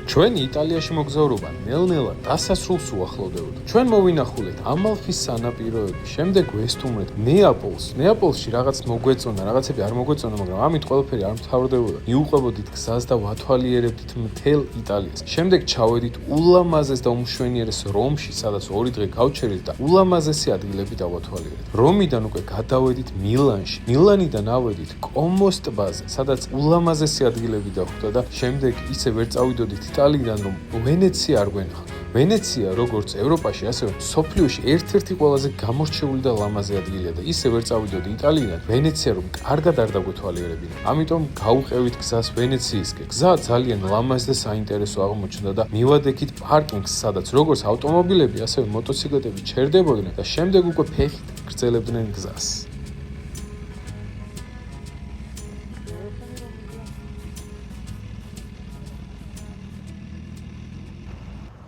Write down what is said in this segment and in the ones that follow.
ჩვენ იტალიაში მოგზაურობა ნელ-ნელა დასასრულს უახლოვდებოდა. ჩვენ მოვინახულეთ ამალფის სანაპიროები, შემდეგ ვესტუმრეთ ნეაპოლს. ნეაპოლში რაღაც მოგვეწონა, რაღაცები არ მოგვეწონა, მაგრამ ამით ყველაფერი არ მთავრდებოდა. მიუყვებოდით გზას და ვათვალიერებდით მთელ იტალიას. შემდეგ ჩავედით ულამაზეს და უმშვენიერეს რომში, სადაც 2 დღე გავჩერდით და ულამაზესი ადგილები დავათვალიერეთ. რომიდან უკვე გადავედით მილანში. მილანიდან ავედით კომოს ტბაზე, სადაც ულამაზესი ადგილები დახვდა და შემდეგ ისე ვერ წავიდოდით იტალიიდან, რომ ვენეცია არ გვენახა. ვენეცია, როგორც ევროპაში, ასევე მსოფლიოში ერთ-ერთი ყველაზე გამორჩეული და ლამაზი ადგილია და ისე ვერ წავიდოდი იტალიიდან, ვენეცია რომ კარგად არ დაგვეთვალიერებინა. ამიტომ გავუყევით გზას ვენეციისკენ. გზა ძალიან ლამაზი და საინტერესო აღმოჩნდა და მივადექით პარკინგს, სადაც როგორც ავტომობილები, ასევე მოტოციკლეტები ჩერდებოდნენ და შემდეგ უკვე ფეხით გრძელებდნენ გზას.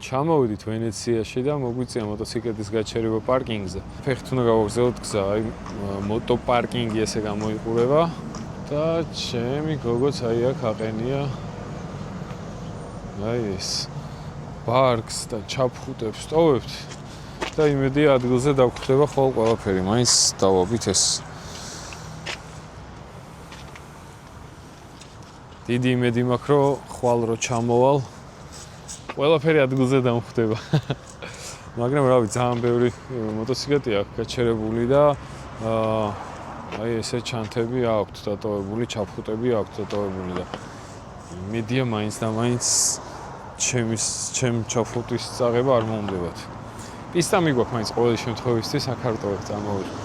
ჩამოვიდით ვენეციაში და მოგვიწია მოტოციკლეთის გაჩერება პარკინგზე. ფეხით უნდა გავაგრძელოთ გზა, აი მოტოპარკინგი ესე გამოიყურება და ჩემი გოგოც აი აქ აყენია აი ეს პარკს და ჩაფხუტებს სტოვებთ და იმედია ადგილზე დაგხვდება ხოლმე ყველაფერი. მაინც დავაბით ეს. დიდი იმედი მაქვს, რომ ხვალ რო ჩამოვალ ყველაფერი ადგილზე დამხვდება. მაგრამ რავი, ძალიან ბევრი მოტოციკლეტი აქვს გაჩერებული და აი ესე ჩანთები აქვთ დატოვებული, ჩაფხუტები აქვთ დატოვებული და იმედია მაინც და მაინც ჩემ ჩაფხუტის წაღება არ მომდებათ. პისტა მიგვაქვს მაინც ყოველი შემთხვევისთვის საქართველოს წამოვიდეთ.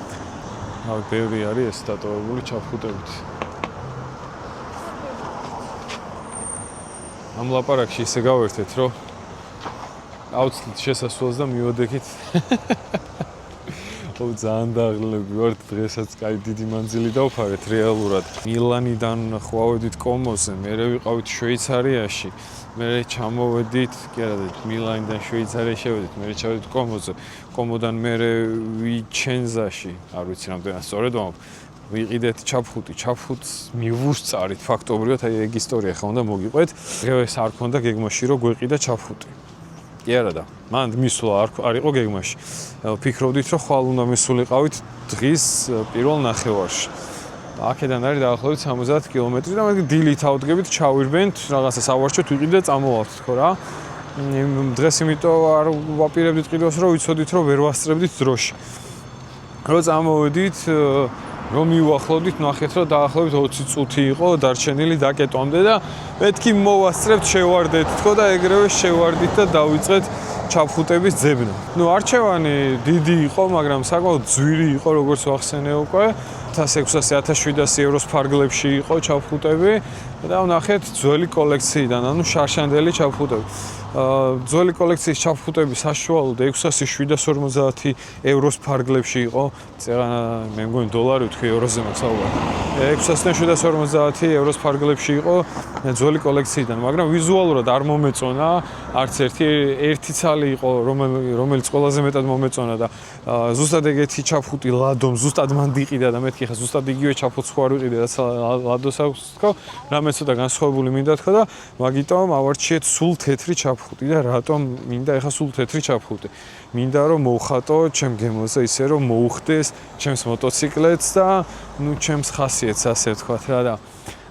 რავი, ბევრი არის ეს დატოვებული ჩაფხუტებით. ამ ლაპარაკში ისე გავერთეთ, რომ ავცლით შესასვლელს და მივოდექით. ძალიან დაღლილები ვართ, დღესაც კაი დიდი მანძილი დავფარეთ რეალურად. მილანიდან ხვავედით კომოზე, მერე ვიყავით შვეიცარიაში, მერე ჩამოვედით, კი არა, მილანიდან შვეიცარიაში შევედით, მერე ჩავედით კომოზე, კომოდან მერე ვიჩენზაში, არ ვიცი რამდენად სწორედ ვამბობ. ვიყიდეთ ჩაფხუტს მივუსწარით ფაქტობრივად, აი ეგ ისტორია ხა უნდა მოგიყვეთ. დღეს არ ქონდა გეგმაში რომ გვეყიდა ჩაფხუტი. კი არა და მან მისვლა არ იყო გეგმაში. ფიქრობდით რომ ხვალ უნდა მისულიყავით დღის პირველ ნახევარში. აქედან არის დაახლოებით 70 კილომეტრი და მე დილით ავდგებით, ჩავირბენთ, რაღაცა სავარჩოთ ვიყიდეთ და წამოვალთ თქო რა. დღეს იმიტომ არ ვაპირებდით ყიდვას, რომ ვიცოდით რომ ვერ ვასწრებდით დროში. რო წამოვედით რომ მივახლოვდით, ნახეთ რომ დაახლოებით 20 წუთი იყო დარჩენილი დაკეტვამდე და მეთქი მოვასწრებთ, შევარდეთ თქო და ეგრევე შევარდით და დავიწყეთ ჩაფხუტების ძებნა. არჩევანი დიდი იყო, მაგრამ საკმაოდ ძვირი იყო, როგორც ვახსენე უკვე. 1600-1700 ევროს ფარგლებში იყო ჩაფხუტები და ვნახეთ ძველი კოლექციიდან, ანუ შარშანდელი ჩაფხუტები. ძველი კოლექციის ჩაფხუტები საშუალოდ 600-750 ევროს ფარგლებში იყო. მე მგონი დოლარი ვთქვი, ევროზე მაქვს საუბარი. 600-750 ევროს ფარგლებში იყო ძველი კოლექციიდან, მაგრამ ვიზუალურად არ მომეწონა, არც ერთი ცალი იყო, რომელიც ყველაზე მეტად მომეწონა და ზუსტად ეგეთი ჩაფხუტი ლადომ ზუსტად მან დიყიდა და მეთქი ხა ზუსტად იგივე ჩაფხუტს ხო არ ვიყიდე და ლადოს აქვს თქო, რამე ცოტა განსხვავებული მინდა თქო და მაგიტომ ავარჩიეთ სულ თეთრი ჩაფხუტი და რატომ მინდა ეხა სულ თეთრი ჩაფხუტი? მინდა რომ მოვხატო ჩემ გემოზე ისე რომ მოუხდეს ჩემს მოტოციკლეტს და ჩემს ხასიათს ასე ვთქვათ რა და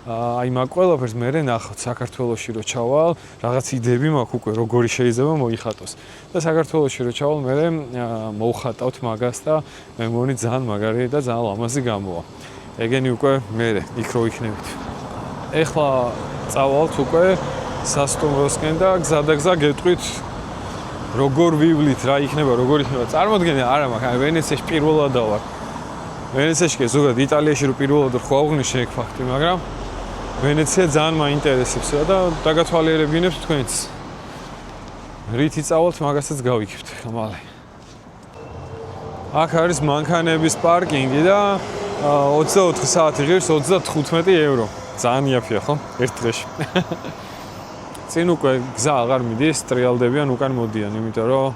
აი მაგ ყველაფერს მე ნახავთ საქართველოში რო ჩავალ, რაღაც იდეები მაქვს უკვე როგორი შეიძლება მოიხატოს. და საქართველოში რო ჩავალ, მე მოვხატავთ მაგას და მე მგონი ძალიან მაგარი და ძალიან ლამაზი გამოვა. ეგენი უკვე მე იქ რო იქნებით. ეხლა წავალთ უკვე სასტუმროსკენ და გზადაგზა გეტყვით როგორ ვივლით, რა იქნება, როგორ იქნება. წარმოდგენია არა მაქვს, ვენეციაში პირველად ვარ. ვენეციაში კი ზოგადად იტალიაში რო პირველად ხო აღნიშნე ეგ ფაქტი, მაგრამ ვენეცია ძალიან მაინტერესებს და დაგათვალიერებინებთ თქვენც. რითი წავალთ, მაგასაც გავიქებთ ხმალე. აქ არის მანქანების პარკინგი და 24 საათი ღირს 35 евро. ძალიან იაფია ხო? ერთ დღეში. წინ უკვე გზა აღარ მიდის, ტრიალდებიან, უკან მოდიან, იმიტომ რომ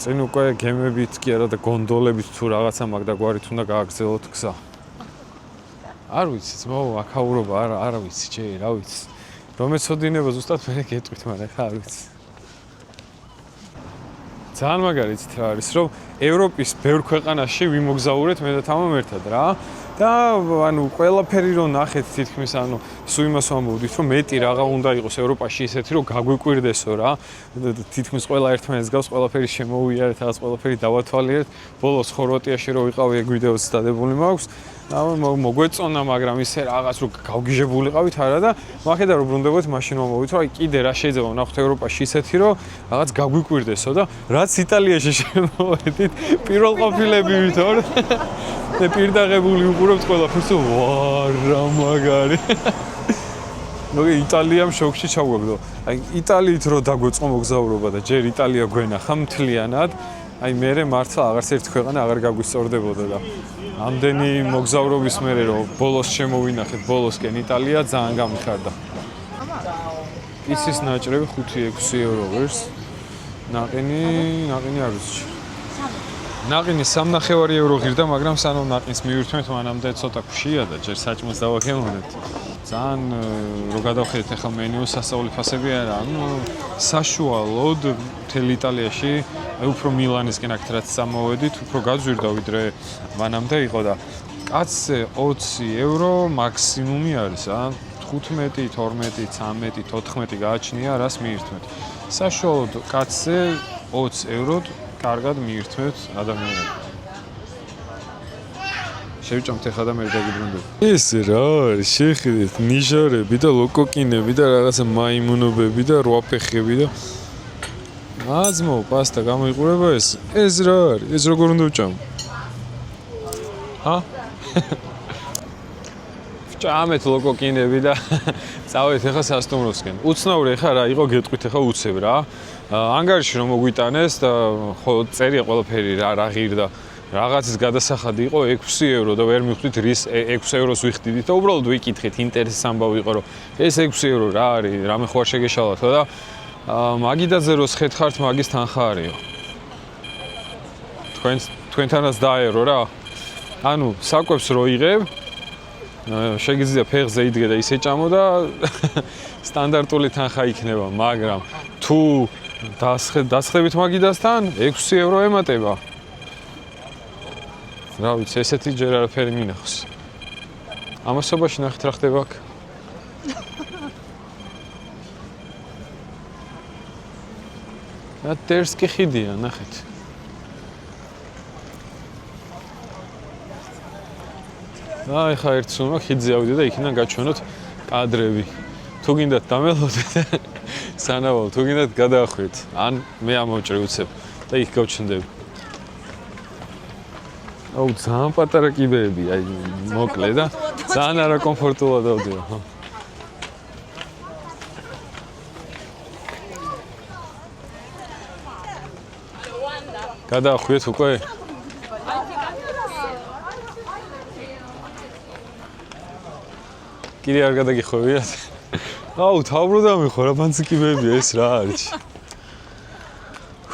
წინ უკვე გემებით კი არა და გონდოლებით თუ რაღაცა მაგ და გვარით უნდა გააგრძელოთ გზა. არ ვიცი, ძმაო, აქაურობა არა ვიცი, ჯერ რა ვიცი. რომ ეცოდინება ზუსტად მე გეტყვით, მაგრამ ხა არ ვიცი. ძალიან მაგარი იცით რა არის, რომ ევროპის ბევრ ქვეყანაში ვიმოგზაურეთ მე და თამამ ერთად რა. და ანუ ყველაფერი რომ ნახეთ თითქმის ანუ სულ იმას ვამბობდით რომ მეტი რაღა უნდა იყოს ევროპაში ისეთი რომ გაგვიკვირდესო რა თითქმის ყველა ერთმანეთს გავს ყველაფერი შემოვიარეთ რაღაც ყველაფერი დავათვალიერეთ ბოლოს ხორვატიაში რო ვიყავი ეგ ვიდეოც დადებული მაქვს მოგვეწონა მაგრამ ისე რაღაც რომ გავგიჟებულიყავით არა და მახედა რომ ბრუნდებოდით მაშინ ვამბობდით რომ აი კიდე რა შეიძლება ვნახოთ ევროპაში ისეთი რომ რაღაც გაგვიკვირდესო და რაც იტალიაში შემოვედით პირველ ყოფილები ვითარ და პირდაღებული უყურებთ ყველაფერს ვარ რა მაგარი ნუ იტალიამ შოქში ჩავგვაგდო აი იტალიით რო დაგვეწყო მოგზაურობა და ჯერ იტალია გვენახა მთლიანად აი მე მართლა აღარც ერთ ქვეყანა აღარ გაგვისწორდებოდა და ამდენი მოგზაურობის მერე რომ ბოლოს შემოვინახეთ ბოლოსკენ იტალია ძალიან გამიხარდა იცის ნაჭრები 5-6 ევრო ვერს ნაყინი არ ვიცი ნაყინი 3.5 ევრო ღირდა, მაგრამ სანამ ნაყინს მივირთმევთ, მანამდე ცოტა ქვია და ჯერ საჭმელს დავაგემოვნებთ. ძალიან რო გადავხედეთ ახლა მენიუს სასწაული ფასები არა, ანუ საშუალოდ მთელ იტალიაში, აი უფრო მილანისკენ აქ რაც წამოვედით, უფრო გაძვირდა ვიდრე მანამდე იყო და კაცზე 20 ევრო მაქსიმუმი არის, ა 15, 12, 13, 14 გააჩნია რას მივირთმევთ. საშუალოდ კაცზე 20 ევროდ კარგად მიირთმევთ ადამიანებს. შევჭამთ ახლა და მე დაგიბრუნდები. ეს რა არის? შეხედეთ, ნიჟარები და ლოკოკინები და რაღაცა მაიმუნობები და რვაფეხები და აზმო, პასტა გამოიყურება ეს? ეს რა არის? ეს როგორ უნდა ვჭამო? ჰა? ვჭამეთ ლოკოკინები და წავედით ახლა სასტუმროსკენ. უცნაური ახლა რა იყო გეტყვით ახლა უცებ რა. ანგარიში რომ მოგვიტანეს და ხო წერია ყველაფერი რა ღირდა რაღაცის გადასახადი იყო 6 ევრო და ვერ მივხვდით რის 6 ევროს ვიხდიდით და უბრალოდ ვიკითხეთ ინტერესის ამბავი იყო რომ ეს 6 ევრო რა არის რამე ხო არ შეგეშალათო და მაგიდაძე რო შეხართ მაგის თანხა არისო თქვენთანაც დაერო რა ანუ საკვებს რო იღებ შეგიძლია ფეხზე იდგე და ისე ჭამო და სტანდარტული თანხა იქნება მაგრამ თუ დასხდებით მაგიდასთან 6 ევრო ემატება. რა ვიცი, ესეთი ჯერ არაფერი მინახავს. ამასობაში ნახეთ რა ხდება აქ. რა ტერსკი ხიდია, ნახეთ. აი ხა ერთ სულ ხიდზე ავიდე და იქიდან გაჩვენოთ კადრები. თუ გინდათ დამელოდეთ სანავალ თუ გინდათ გადაახვით ან მე ამოვჭრე უცებ და იქ გავჩნდები აუ ძალიან პატარა კიბეები აი მოკლე და ძალიან არაკომფორტულად ავდიო ხო გადაახვით უკვე კიდე არ გადაგიხვევიათ აუ თავბრუ დამიხო რა ბანციკიბეებია ეს რა არის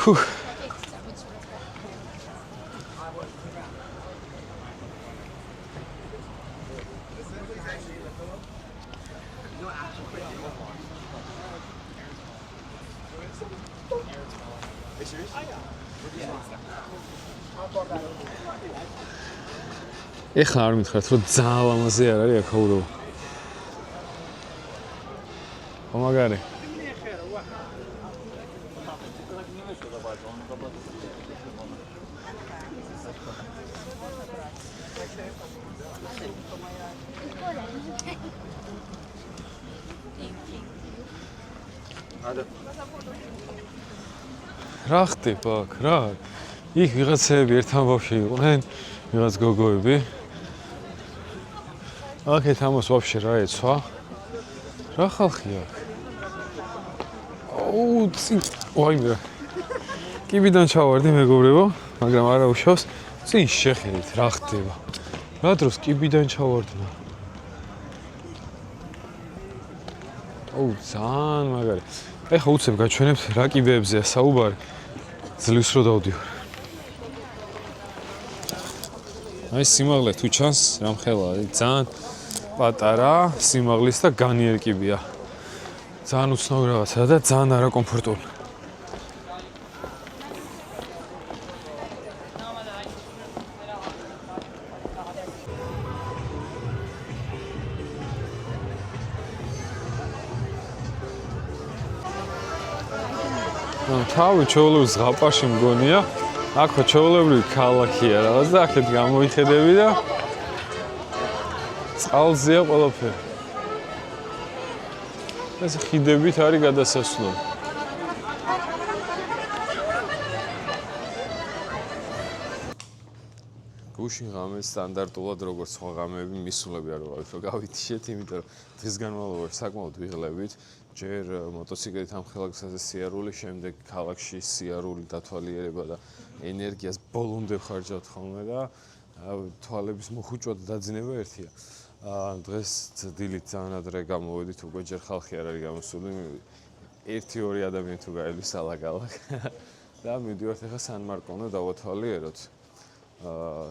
ჰუ ეხლა არ მითხრათ რომ ძალიან ლამაზი არ არის აქაურო Magari. რა ხდება აქ რა? იქ ვიღაცები ერთთან ვაფშე იყვნენ, ვიღაც გოგოები. აქეთ ამას ვაფშე რა ეცვა? რა ხალხია აქ? აუ, ვაიმე. კიბიდან ჩავარდი მეგობრებო, მაგრამ არა უშავს. წინ შეხედეთ რა ხდება. რა დროს კიბიდან ჩავარდნა? აუ, ძალიან მაგარი. ეხლა უცებ გაჩვენებთ რა კიბეებზეა საუბარი. ძლივს რო დავდივარ. აი სიმაღლე თუ ჩანს, რამხელა, ძალიან პატარა სიმაღლის და განიერ კიბია. ძალიან უცნაური რაღაცაა და ძალიან არაკომფორტული. თავი ჩვეულებრივ ზღაპარში მგონია, აქვე ჩვეულებრივი ქალაქია რაღაც და აქეთ გამოიხედები და წყალზეა ყველაფერი. ეს ხიდებით არის გადასასვლელი. გუშინ ღამე სტანდარტულად როგორც სხვა ღამეები მისულები არ ვიყავით, რომ გავიტიშეთ, იმიტომ რომ დღის განმავლობაში საკმაოდ ვიღლებით. ჯერ მოტოციკლით ამხელა გზაზე სიარული, შემდეგ ქალაქში სიარული დათვალიერება და ენერგიას ბოლომდე ვხარჯავთ ხოლმე და თვალების მოხუჭვა და დაძინება ერთია. დღეს დილით ძალიან ადრე გამოვედით, უკვე ჯერ ხალხი არ არის გამოსული. 1-2 ადამიანი თუ გაივლის ალაგ-ალაგ და მივდივართ ახლა სან-მარკონო დავათვალიეროთ.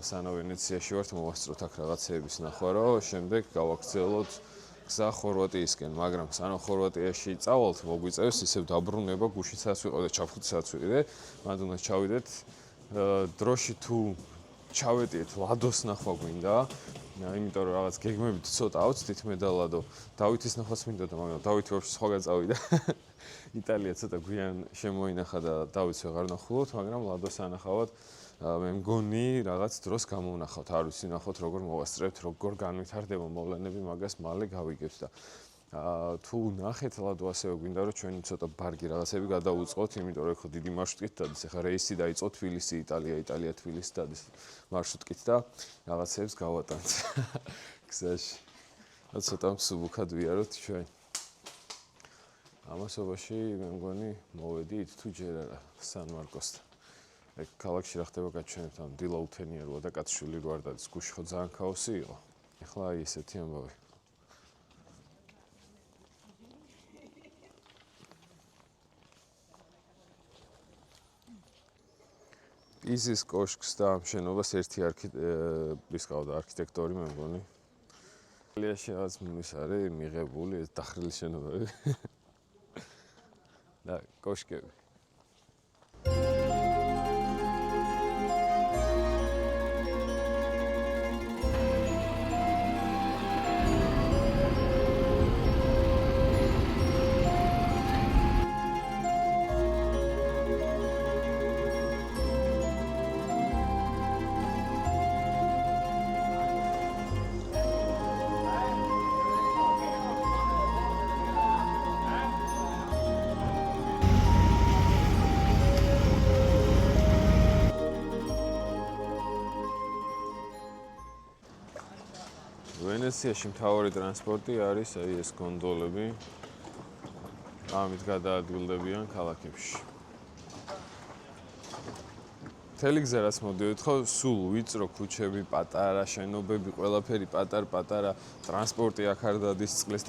სანამ ვენეციაში ვართ, მოვასწროთ აქ რაღაცეების ნახვა, რომ შემდეგ გავაგრძელოთ გზა ხორვატიისკენ, მაგრამ სანამ ხორვატიაში წავალთ, მოგვიწევს ისევ დაბრუნება, გუშინსაც ვიყავ და ჩაფხუტსაც ვიყიდე, მანდ უნდა ჩავიდეთ დროში თუ ჩავეტიეთ ლადოს ნახვა გვინდა, იმიტომ რომ რაღაც გეგმებით ცოტა ავწდით მე და ლადო. დავითის ნახვაც მინდოდა, მაგრამ დავითი ვაფშე სხვაგან წავიდა. იტალია ცოტა გვიან შემოინახა და დავითს ვეღარ ნახულობთ, მაგრამ ლადოს ანახავად მე მგონი რაღაც დროს გამოვნახავთ, არ ვიცი ნახოთ როგორ მოვასწრებთ, როგორ განვითარდება მოვლენები, მაგას მალე გავიგებთ და თუ ნახეთ ლადო ასევე გვინდა რომ ჩვენ ცოტა ბარგი რაღაცები გადავუწყოთ, იმიტომ რომ ხო დიდი მარშრუტით დადის, ახლა რეისი დაიწყო თბილისი, იტალია, იტალია თბილისი დადის მარშრუტით და რაღაცებს გავატანთ გზაში. ცოტა მსუბუქად ვიაროთ ჩვენ. ამასობაში მე მგონი მოვედით თუ ჯერ არა სან-მარკოსთან. ქალაქში რა ხდება გაჩვენებთ ამ დილა უთენიეროა და კაცშვილი რო არ დადის, გუშინ ხო ძალიან ქაოსი იყო. ეხლა აი ესეთი ამბავი. პიზის კოშკს და ამ შენობას ერთი არქიტექტორი მე მგონი. იტალიაში რაღაც ის არის მიღებული ეს დახრილი შენობები და კოშკები. ვენეციაში მთავარი ტრანსპორტი არის აი ეს გონდოლები. ამით გადაადგილდებიან ქალაქებში. მთელი გზა რაც მოდიოდით ხო, სულ ვიწრო ქუჩები, პატარა შენობები, ყველაფერი პატარ-პატარა ტრანსპორტი აქ არ დადის, წყლის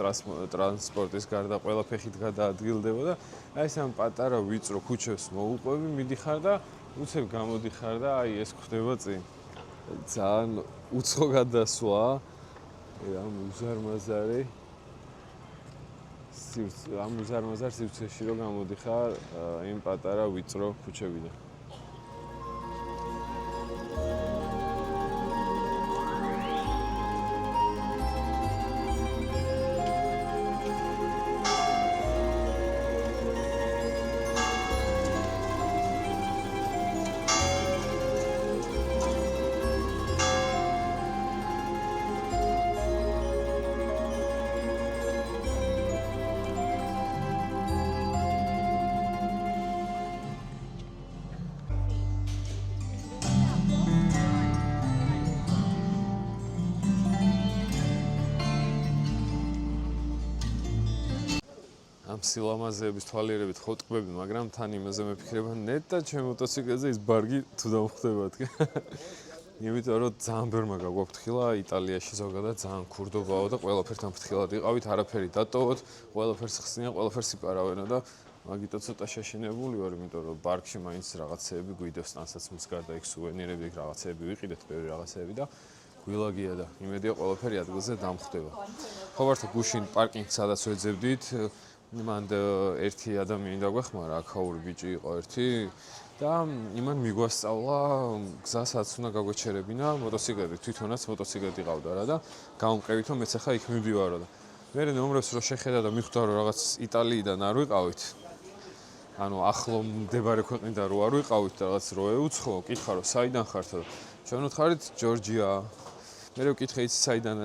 ტრანსპორტის გარდა ყველაფერით გადაადგილდება და აი ეს ამ პატარა ვიწრო ქუჩებს მოუყვები, მიდიხარ და უცებ გამოდიხარ და აი ეს ხდება წინ. ძალიან უცხო გადასვლა. ამ უზარმაზარი სივრცეში რო გამოდიხარ იმ პატარა ვიწრო ქუჩებიდან. ამ სილამაზეების თვალიერებით ხო ტყბები, მაგრამ თან იმაზე მეფიქრება ნეტა ჩემ მოტოციკლზე ის ბარგი თუ დამხვდებათ. იმიტომ რომ ძალიან ბევრმა გაგვაფრთხილა იტალიაში ზოგადად ძალიან ქურდობაო და ყველაფერთან ფრთხილად იყავით, არაფერი დატოვოთ, ყველაფერს ხსნიან, ყველაფერს იპარავენო და მაგიტო ცოტა შეშინებული ვარ, იმიტომ რომ ბარგში მაინც რაღაცეები გვიდევს ტანსაცმლის გარდა იქ სუვენირები, იქ რაღაცეები ვიყიდეთ, ბევრი რაღაცეები და გვილაგია და იმედია ყველაფერი ადგილზე დამხვდება. ხო ვართ გუშინ პარკინგს სადაც ვეძებდით, იმან ერთი ადამიანი დაგვეხმარა, აქაური ბიჭი იყო ერთი და იმან მიგვასწავლა გზასაც უნდა გაგვეჩერებინა მოტოციკლებით, თვითონაც მოტოციკლეთი ყავდა რა და გამყევით რომ მეც ახლა იქ მივდივარო და მე ნომრებს რო შეხედა და მიხვდა რომ რაღაც იტალიიდან არ ვიყავით. ანუ ახლო მდებარე ქვეყნიდან რო არ ვიყავით და რაღაც რო ეუცხო, კითხა რომ საიდან ხართ? ჩვენ ვთხარით ჯორჯია. მე ვკითხე იცი საიდან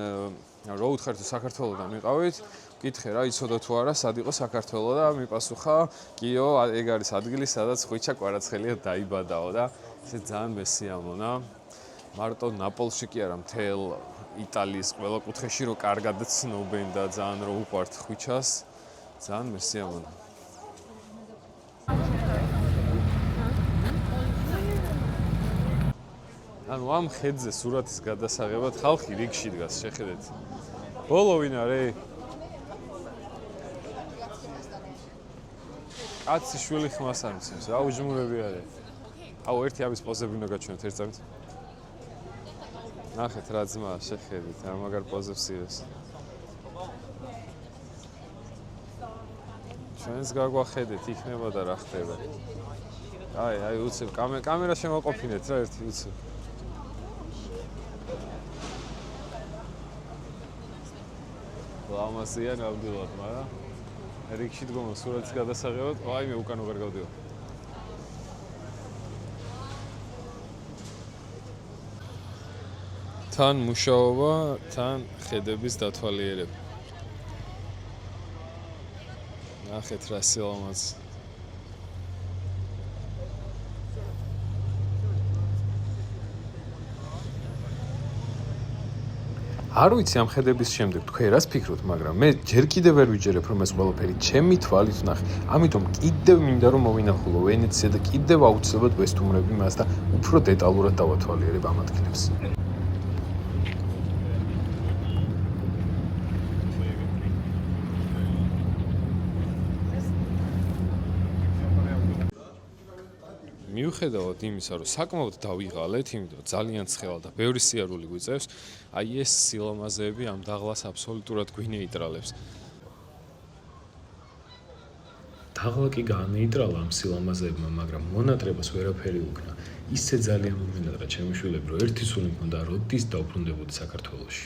რო ვთხარით საქართველოდან ვიყავით. კითხე რა იცოდა თუ არა სად იყო საქართველო და მიპასუხა კიო ეგ არის ადგილი სადაც ხვიჩა კვარაცხელია დაიბადაო და ესე ძალიან მესიამონა მარტო ნაპოლში კი არა მთელ იტალიის ყველა კუთხეში რო კარგად ცნობენ და ძალიან რო უყვართ ხვიჩას ძალიან მესიამონა ანუ ამ ხედზე სურათის გადასაღებად ხალხი რიგში დგას შეხედეთ ბოლო ვინ არის კაცი შვილი ხმას არ მისცემს. რა უჯმურები არის. აუ ერთი ამის პოზები უნდა გაჩვენოთ ერთ წამით. ნახეთ რა ძმა შეხედით, რა მაგარ პოზებს იღებს. ჩვენს გაგვახედეთ, იქნება და რა ხდება. აი, უცებ კამერა შემოყოფინეთ რა ერთი უცებ. ლამასია ნამდვილად, მაგრამ რიგში დგომა სურათის გადასაღებად, აი მე უკან ვერ გავდივარ. თან მუშაობა, თან ხედების დათვალიერება. ნახეთ რა სილამაზე. არ ვიცი ამ ხედების შემდეგ თქვენ რას ფიქრობთ, მაგრამ მე ჯერ კიდევ ვერ ვიჯერებ რომ ეს ყველაფერი ჩემი თვალით ვნახე. ამიტომ კიდევ მინდა რომ მოვინახულო ვენეცია და კიდევ აუცილებლად ვესტუმრები მას და უფრო დეტალურად დავათვალიერებ ამ ადგილებს. მიუხედავად იმისა, რომ საკმაოდ დავიღალეთ, იმიტომ ძალიან ცხელა და ბევრი სიარული გვიწევს, აი ეს სილამაზეები ამ დაღლას აბსოლუტურად გვინეიტრალებს. დაღლა კი განეიტრალა ამ სილამაზეებმა, მაგრამ მონატრებას ვერაფერი უკნა. ისე ძალიან მომენატრა ჩემი შვილები, რომ ერთი სული მქონდა, როდის დავბრუნდებოდი საქართველოში.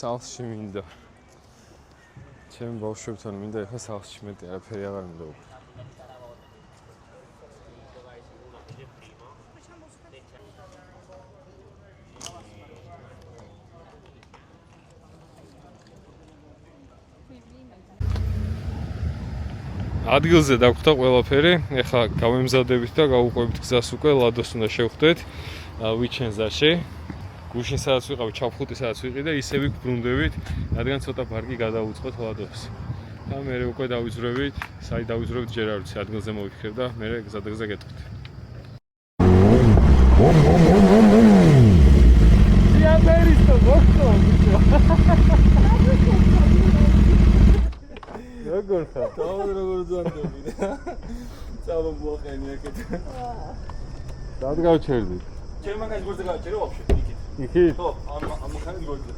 სახლში მინდა ჩემ ბავშვებთან მინდა ეხლა სახლში მეტი არაფერი აღარ მინდა უკვე. ადგილზე დაგვხვდა ყველაფერი, ეხლა გავემზადებით და გავუყვებით გზას უკვე ლადოს უნდა შევხვდეთ ვიჩენზაში. გუშინ სადაც ვიყავით, ჩაფხუტი სადაც ვიყი და ისე ვიბრუნდებით, რადგან ცოტა პარკი გადავუწყოთ ლადოს. და მე უკვე დავიძრებით, საით დავიძრებით ჯერ არ ვიცი, ადგილზე მოვიფიქრებ და მე გზადაგზა გეტყვით. იამერისტო მოხტო. როგორ ხარ? თავად როგორ ზანდები და წავა მოაყენი აქეთ. სად გავჩერდით? ჩემ მაგას გორზე გავჩერო ვაფშე, იქით. იქით? ხო, ამ ხანი გორზე.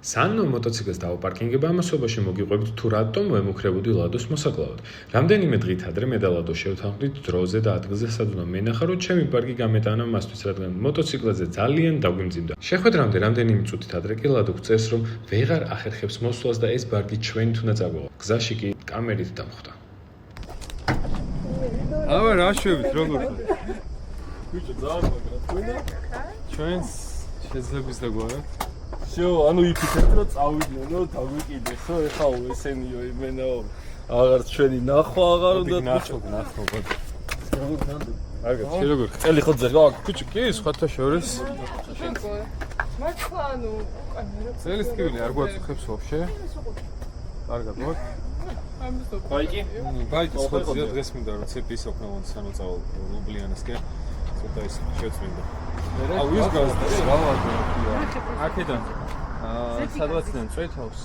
სანამ მოტოციკლს დავაპარკინგებ ამასობაში მოგიყვებით თუ რატომ ვემუქრებოდი ლადოს მოსაკლავად. რამდენიმე დღით ადრე მე და ლადო შევთანხმდით დროზე და ადგილზე სად უნდა მენახა, რომ ჩემი პარკი გამეტანა მასთვის, რადგან მოტოციკლზე ძალიან დაგვიმძიმდა. შეხვედრამდე რამდენიმე წუთით ადრე კი ლადო გწერს, რომ ვეღარ ახერხებს მოსვლას და ეს პარკი ჩვენით უნდა წაგვეღო. გზაში კი კამერით დამხვდა. აბა რა შვებით, როგორ ხარ? ბიჭო, ძალიან მაგრად. თქვენა? ჩვენს შეძლებს და გვარად. შო, ანუ იფიქრეთ რომ წავიდნენ, რომ დაგვიყიდეს, ხო, ეხაო ესენიო იმენაო. აღარ ჩვენი ნახვა აღარ უნდა ნახო. როგორ განდო? კარგად, შე როგორ ხარ? წელი ხო ძერ, ბიჭო, კი, სხვათა შორის. მართლა ანუ უკან რა. წელის ტკივილი არ გვაწუხებს ვაფშე? კარგად, მოხ? ბაიკი? ბაიკი ხოთია დღეს მინდა რომ ცეპის ოქნა მომცანო წავალ ლუბლიანასკენ. ცოტა ის შეწმინდა. აუ ის გასწრა რა ვარ აქედან სადღაციდან წვეთავს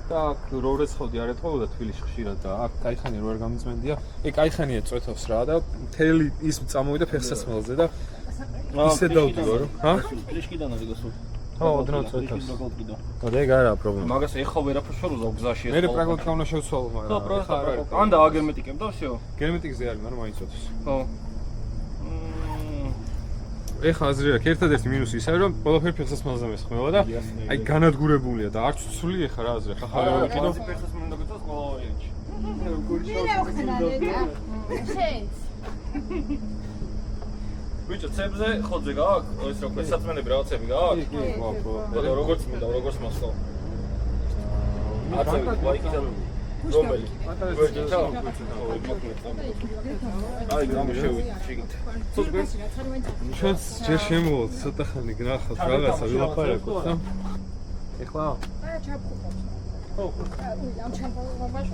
და აქ რო რეცხავდი არ ეთყობოდა თბილისში ხშირად და აქ кайხანი რო არ გამიწმენდია кайხანია წვეთავს რა და მთელი ის წამოვიდა ფეხსაცმელზე და ისე დავდივარ რა თბილისიდან არის გასული ხო, ოდნავ წვეთავს. ოდე გარა პრობლემა. მაგას ეხა ვერაფერს ვერ უზავ გზაში ეს. მე პრაქტიკულად უნდა შევცვალო, მაგრამ. ხო, პრაქტიკულად. ან დააგერმეტიკებ და всё. გერმეტიკზე არის, მაგრამ მაინც წვეთავს. ხო. ეხა აზრი აქვს, ერთადერთი მინუსი ისაა, რომ ყველაფერი ფეხსაცმელზე მესხმევა და აი განადგურებულია და არც ცული ეხა რა აზრი, ხა ხარ ვიყიდო. ფეხსაცმელი და გწოს ყველა ვარიანტი. ბიჭო, ცებზე ხოძე გააქვს? ეს რა ფეხსაცმელები რაღაცები გააქვს? კი, გვაქვს. და როგორც მინდა, როგორც მასწავ. აცები, ლაიქიდან რომელი? ვერჯიცა? აი, გამშევიდით. ჩვენც ჯერ შემოვოთ, ცოტა ხანი გნახავთ რაღაცა ვილაპარაკოთ და ეხლა ხო, ამ ჩამოვარდა.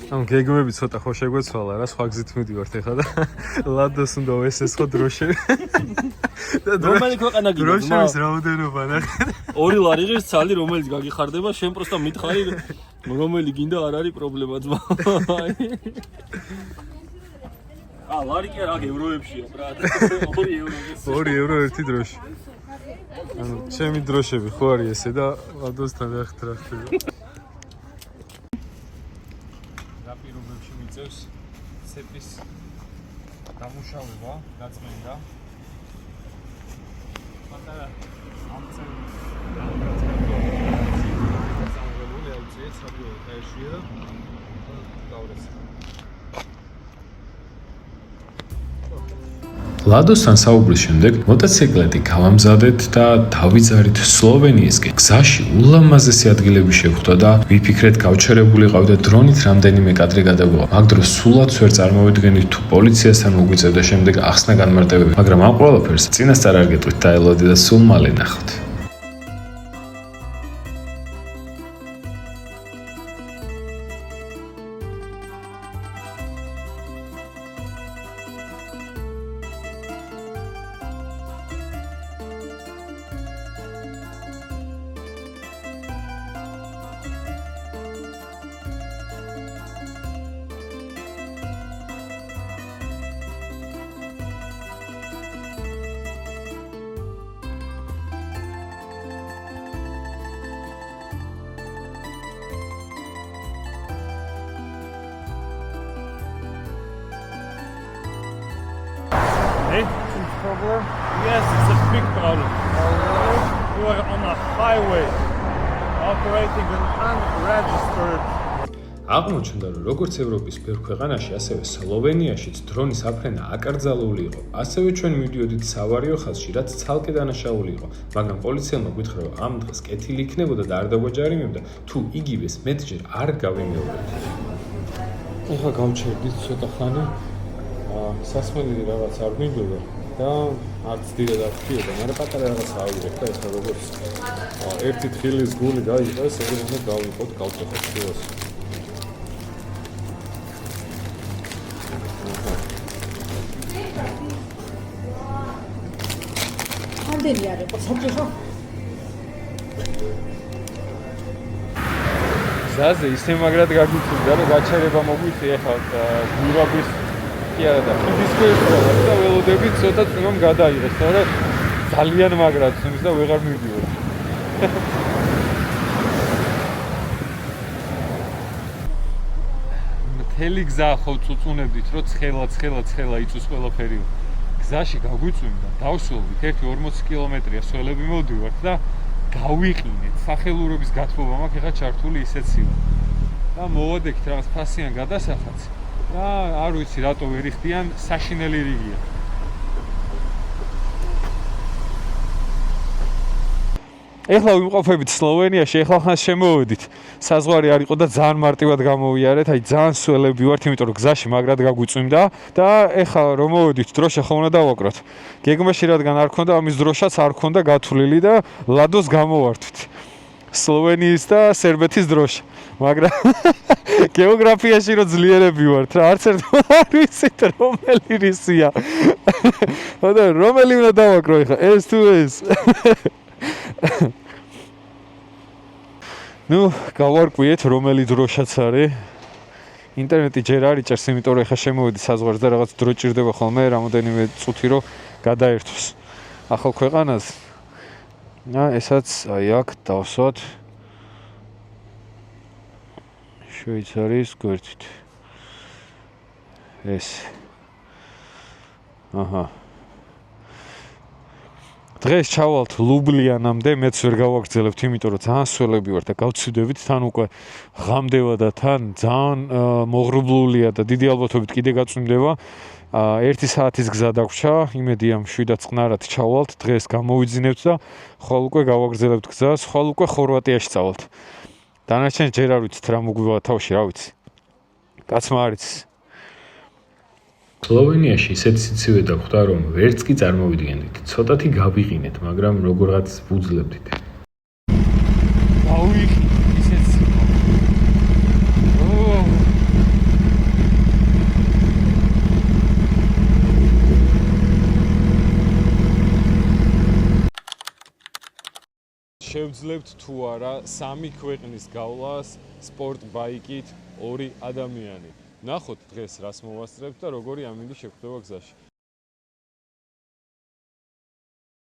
ამ გეგმები ცოტა ხო შეგვეცვალა რა, სხვა გზით მივდივართ ეხლა და ლადოს უნდა ვესეს ხო დროშები. რომელი ქვეყანა გინდა? დროშების რაოდენობა ნახე. ორი ლარიღის ცალი რომელიც გაგიხარდება, შენ პროსტა მითხარი რომელი გინდა არ არის პრობლემა ძმა. ლარი კი არა, ევროებშია ბრატ. 2 ევროზე. 2 ევრო ერთი დროში. ანუ ჩემი დროშები ხო არის ესე და ლადოსთან ახლა ხდება. დაპირობებში მიწევს ცეპის დამუშავება, გაწმენდა. პატარა ამცენ გამოგებული აუციეთ საბიო ხაერშია და დავრეს. ლადოსთან საუბრის შემდეგ მოტოციკლეტი გავამზადეთ და დავიძარით სლოვენიისკენ. გზაში ულამაზესი ადგილები შევხვდა და ვიფიქრეთ გავჩერებული ყავდა დრონით რამდენიმე კადრი გადაგვიღო. მაგ დროს სულაც ვერ წარმოვიდგენით თუ პოლიციასთან მოგვიწევდა შემდეგ ახსნა განმარტებები, მაგრამ ამ ყველაფერს წინასწარ არ გეტყვით დაელოდე და სულ მალე ნახავთ. Problem? Yes, it's a big problem. You are on a highway operating an unregistered. აღმოჩნდა, რომ როგორც ევროპის ბევრ ქვეყანაში, ასევე სლოვენიაშიც დრონის აფრენა აკრძალული იყო. ასევე ჩვენ მივდიოდით სავარიო ხაზში, რაც ცალკე დანაშაული იყო, მაგრამ პოლიციელმა გითხრა, რომ ამ დღეს კეთილი იქნებოდა და არ დაგვაჯარიმებდა, თუ იგივეს მეტჯერ არ გავიმეორებთ. ეხლა გავჩერდით ცოტა ხანი. სასმელი რაღაც არ მინდოდა და არც დიდად არ ხიოდა, მაგრამ პატარა რაღაც ავიღეთ და ეხლა როგორც ერთი თხილის გული გაიყეს, ეგრე უნდა გავიყოთ, გავწეხოთ ხილას. ამდენი არ იყო საჭირო. გზაზე ისე მაგრად გაგიწვიდა, რომ გაჩერება მოგვიწია ეხლა გვირაბის კი არა და ფიზიკოს და ველოდები ცოტა წვიმამ გადაიღეს, თორემ ძალიან მაგრად წვიმს და ვეღარ მივდივარ. მთელი გზა ხო წუწუნებდით, რომ ცხელა იწვის ყველაფერი. გზაში გაგვიწვიმდა, დავსვოლდით 1-40 კილომეტრია სველები მოვდივართ და გავიყინეთ. სახელურობის გათბობა მაქვს ეხლა ჩართული ისეციო. და მოვადექით რაღაც ფასიან გადასახადს. და არ ვიცი რატო ვერ იხდიან, საშინელი რიგია. ეხლა ვიმყოფებით სლოვენიაში, ეხლა ხან შემოვედით. საზღვარი არ იყო და ძალიან მარტივად გამოვიარეთ, აი ძალიან სველები ვართ, იმიტომ რომ გზაში მაგრად გაგვიწვიმდა და ეხლა რომ მოვედით, დროშა ხომ უნდა დავაკროთ. გეგმაში რადგან არ ქონდა, ამის დროშაც არ ქონდა გათვლილი და ლადოს გამოვართვით. სლოვენიის და სერბეთის დროშა. მაგრამ გეოგრაფიაში რო ძლიერები ვართ რა, არც ერთმა არ ვიცით რომელი რისია. და რომელი უნდა დავაკრო ეხლა, ეს თუ ეს. ნუ გავარკვიეთ რომელი დროშაც არის. ინტერნეტი ჯერ არ იჭერს, იმიტომ რომ ეხლა შემოვედი საზღვარზე და რაღაც დრო ჭირდება ხოლმე რამოდენიმე წუთი რომ გადაერთოს. ახალ ქვეყანას. ესაც აი აქ დავსვათ შვეიცარიის გვერდით. ეს. აჰა. დღეს ჩავალთ ლუბლიანამდე, მეც ვერ გავაგრძელებთ, იმიტომ რომ ძალიან სველები ვარ და გავცვიდებით, თან უკვე ღამდება და თან ძალიან მოღრუბლულია და დიდი ალბათობით კიდე გაწვიმდება. 1 საათის გზა დაგვრჩა, იმედია მშვიდად წყნარად ჩავალთ, დღეს გამოვიძინებთ და ხვალ უკვე გავაგრძელებთ გზას, ხვალ უკვე ხორვატიაში წავალთ. დანარჩენს ჯერ არ ვიცით რა მოგვივა თავში, რა ვიცი. კაცმა არ იცის. სლოვენიაში ისეთი სიცივე დაგვხვდა, რომ ვერც კი წარმოვიდგენდით. ცოტათი გავიყინეთ, მაგრამ როგორღაც ვუძლებდით. დავიხი ისეთ სიტყვა. შევძლებთ თუ არა 3 ქვეყნის გავლას სპორტ ბაიკით 2 ადამიანი. ნახოთ დღეს რას მოვასწრებთ და როგორი ამინდი შეგვხვდება გზაში.